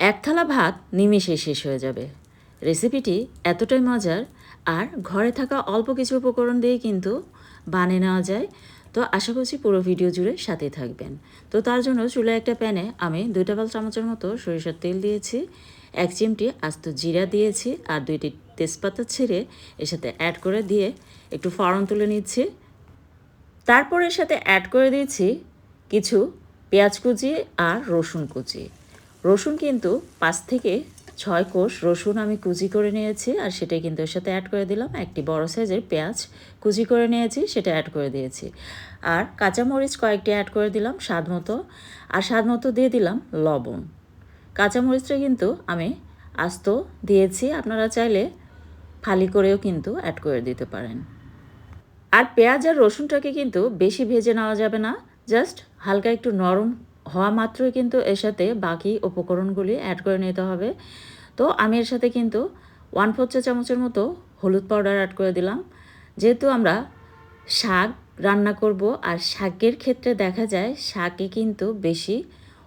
এক থালা ভাত নিমেষে শেষ হয়ে যাবে। রেসিপিটি এতটাই মজার, আর ঘরে থাকা অল্প কিছু উপকরণ দিয়ে কিন্তু বানিয়ে নেওয়া যায়। তো আশা করছি পুরো ভিডিও জুড়ে সাথেই থাকবেন। তো তার জন্য চুলায় একটা প্যানে আমি 2 টেবিল চামচের মতো সরিষার তেল দিয়েছি, 1 চিমটি আস্ত জিরা দিয়েছি, আর 2টি তেজপাতা ছিঁড়ে এর সাথে অ্যাড করে দিয়ে একটু ফোড়ন তুলে নিচ্ছি। তারপর এর সাথে অ্যাড করে দিয়েছি কিছু পেঁয়াজ কুচি আর রসুন কুচি। রসুন কিন্তু 5 থেকে 6 কোষ রসুন আমি কুচি করে নিয়েছি, আর সেটাই কিন্তু এর সাথে অ্যাড করে দিলাম। একটি বড় সাইজের পেঁয়াজ কুচি করে নিয়েছি, সেটা অ্যাড করে দিয়েছি। আর কাঁচামরিচ কয়েকটি অ্যাড করে দিলাম স্বাদ মতো, আর স্বাদ মতো দিয়ে দিলাম লবণ। কাঁচামরিচটা কিন্তু আমি আস্ত দিয়েছি, আপনারা চাইলে ফালি করেও কিন্তু অ্যাড করে দিতে পারেন। আর পেঁয়াজ আর রসুনটাকে কিন্তু বেশি ভেজে নেওয়া যাবে না, জাস্ট হালকা একটু নরম হওয়া মাত্রই কিন্তু এর সাথে বাকি উপকরণগুলি অ্যাড করে নিতে হবে। তো আমি এর সাথে কিন্তু 1/4 চা চামচের মতো হলুদ পাউডার অ্যাড করে দিলাম। যেহেতু আমরা শাক রান্না করব, আর শাকের ক্ষেত্রে দেখা যায় শাকে কিন্তু বেশি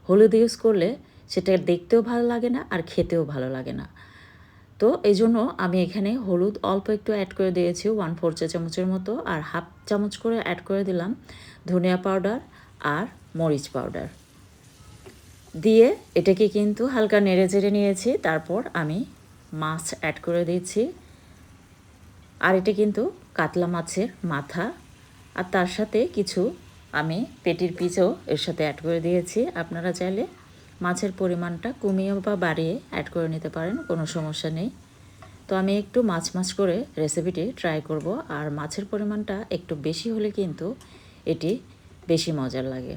হলুদ ইউজ করলে সেটা দেখতেও ভালো লাগে না আর খেতেও ভালো লাগে না। তো এই জন্য আমি এখানে হলুদ অল্প একটু অ্যাড করে দিয়েছি 1/4 চা চামচের মতো, আর হাফ চামচ করে অ্যাড করে দিলাম ধনিয়া পাউডার আর মরিচ পাউডার দিয়ে এটাকে কিন্তু হালকা নেড়ে চেড়ে নিয়েছি। তারপর আমি মাছ অ্যাড করে দিয়েছি, আর এটা কিন্তু কাতলা মাছের মাথা, আর তার সাথে কিছু আমি পেটির পিসও এর সাথে অ্যাড করে দিয়েছি। আপনারা চাইলে মাছের পরিমাণটা কমিয়ে বা বাড়িয়ে অ্যাড করে নিতে পারেন, কোনো সমস্যা নেই। তো আমি একটু মাছ করে রেসিপিটি ট্রাই করব, আর মাছের পরিমাণটা একটু বেশি হলে কিন্তু এটি বেশি মজার লাগে।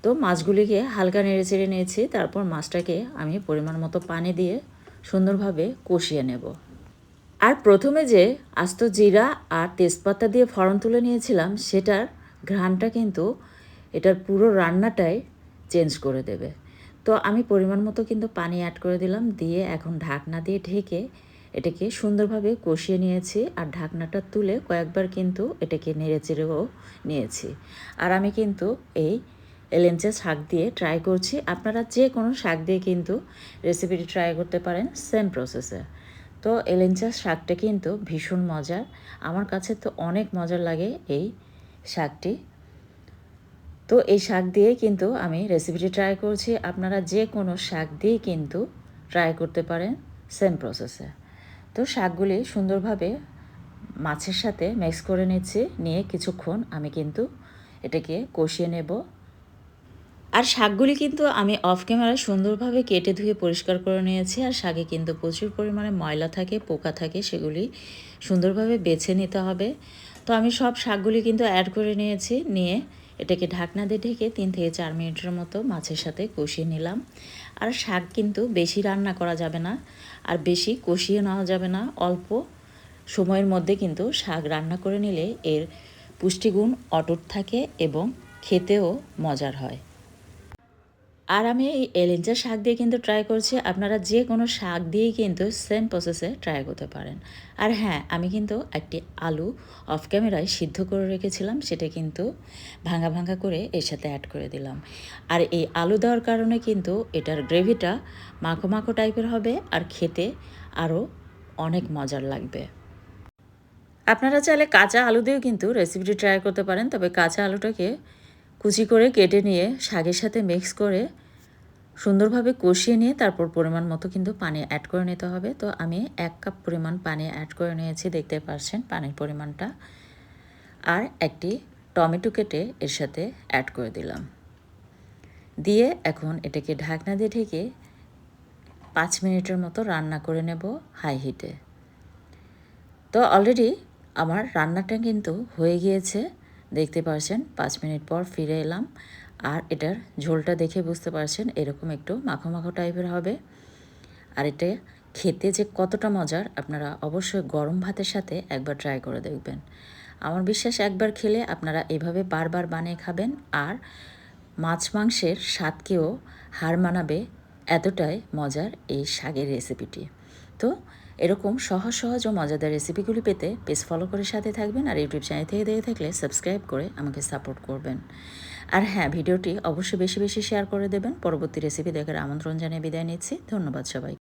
তো মাছগুলিকে হালকা নেড়ে চেড়ে নিয়েছি, তারপর মাছটাকে আমি পরিমাণ মতো পানি দিয়ে সুন্দরভাবে কষিয়ে নেব। আর প্রথমে যে আস্ত জিরা আর তেজপাতা দিয়ে ফোড়ন তুলে নিয়েছিলাম, সেটার ঘ্রাণটা কিন্তু এটার পুরো রান্নাটাই চেঞ্জ করে দেবে। তো আমি পরিমাণ মতো কিন্তু পানি অ্যাড করে দিলাম, দিয়ে এখন ঢাকনা দিয়ে ঢেকে এটাকে সুন্দরভাবে কষিয়ে নিয়েছি। আর ঢাকনাটা তুলে কয়েকবার কিন্তু এটাকে নেড়ে চেড়েও নিয়েছি। আর আমি কিন্তু এই এলেঞ্চা শাক দিয়ে ট্রাই করছি। আপনারা যে কোনো শাক দিয়ে কিন্তু রেসিপিটি ট্রাই করতে পারেন সেম প্রসেসে। তো এলেঞ্চা শাকটা কিন্তু ভীষণ মজার, আমার কাছে তো অনেক মজার লাগে এই শাকটি। তো এই শাক দিয়ে কিন্তু আমি রেসিপিটি ট্রাই করছি। আপনারা যে কোনো শাক দিয়ে কিন্তু ট্রাই করতে পারেন সেম প্রসেসে। তো শাকগুলি সুন্দরভাবে মাছের সাথে মিক্স করে নিচ্ছি, নিয়ে কিছুক্ষণ আমি কিন্তু এটাকে কষিয়ে নেব। আর শাকগুলি কিন্তু আমি অফ ক্যামেরায় সুন্দরভাবে কেটে ধুয়ে পরিষ্কার করে নিয়েছি। আর শাকে কিন্তু প্রচুর পরিমাণে ময়লা থাকে, পোকা থাকে, সেগুলি সুন্দরভাবে বেছে নিতে হবে। তো আমি সব শাকগুলি কিন্তু অ্যাড করে নিয়েছি, নিয়ে এটাকে ঢাকনা দিয়ে ঢেকে 3 থেকে 4 মিনিটের মতো মাছের সাথে কষিয়ে নিলাম। আর শাক কিন্তু বেশি রান্না করা যাবে না, আর বেশি কষিয়ে নেওয়া যাবে না। অল্প সময়ের মধ্যে কিন্তু শাক রান্না করে নিলে এর পুষ্টিগুণ অটুট থাকে এবং খেতেও মজার হয়। আর আমি এই এলেঞ্চা শাক দিয়ে কিন্তু ট্রাই করছি, আপনারা যে কোনো শাক দিয়েই কিন্তু সেম প্রসেসে ট্রাই করতে পারেন। আর হ্যাঁ, আমি কিন্তু একটি আলু অফ ক্যামেরায় সিদ্ধ করে রেখেছিলাম, সেটা কিন্তু ভাঙা ভাঙা করে এর সাথে অ্যাড করে দিলাম। আর এই আলু দেওয়ার কারণে কিন্তু এটার গ্রেভিটা মাখো মাখো টাইপের হবে, আর খেতে আরও অনেক মজার লাগবে। আপনারা চাইলে কাঁচা আলু দিয়েও কিন্তু রেসিপিটি ট্রাই করতে পারেন, তবে কাঁচা আলুটাকে কুচি করে কেটে নিয়ে শাকের সাথে মিক্স করে সুন্দরভাবে কষিয়ে নিয়ে তারপর পরিমাণ মতো কিন্তু পানি অ্যাড করে নিতে হবে। তো আমি 1 কাপ পরিমাণ পানি অ্যাড করে নিয়েছি, দেখতে পাচ্ছেন পানির পরিমাণটা। আর একটি টমেটো কেটে এর সাথে অ্যাড করে দিলাম, দিয়ে এখন এটাকে ঢাকনা দিয়ে ঢেকে 5 মিনিটের মতো রান্না করে নেব হাই হিটে। তো অলরেডি আমার রান্নাটা কিন্তু হয়ে গিয়েছে, দেখতে পাচ্ছেন 5 মিনিট পর ফিরে এলাম। আর এটার ঝোলটা দেখে বুঝতে পারছেন এরকম একটু মাখো মাখো টাইপের হবে। আর এটা খেতে যে কতটা মজার, আপনারা অবশ্যই গরম ভাতের সাথে একবার ট্রাই করে দেখবেন। আমার বিশ্বাস একবার খেলে আপনারা এভাবে বারবার বানিয়ে খাবেন, আর মাছ মাংসের স্বাদকেও হার মানাবে, এতটাই মজার এই শাকের রেসিপিটি। তো এরকম সহজ সহজ ও মজাদার রেসিপিগুলি পেতে পেজ ফলো করে সাথে থাকবেন, আর ইউটিউব চ্যানেল থেকে দেখে থাকলে সাবস্ক্রাইব করে আমাকে সাপোর্ট করবেন। আর হ্যাঁ, ভিডিওটি অবশ্যই বেশি বেশি শেয়ার করে দেবেন। পরবর্তী রেসিপি দেখার আমন্ত্রণ জানিয়ে বিদায় নিচ্ছি। ধন্যবাদ সবাই।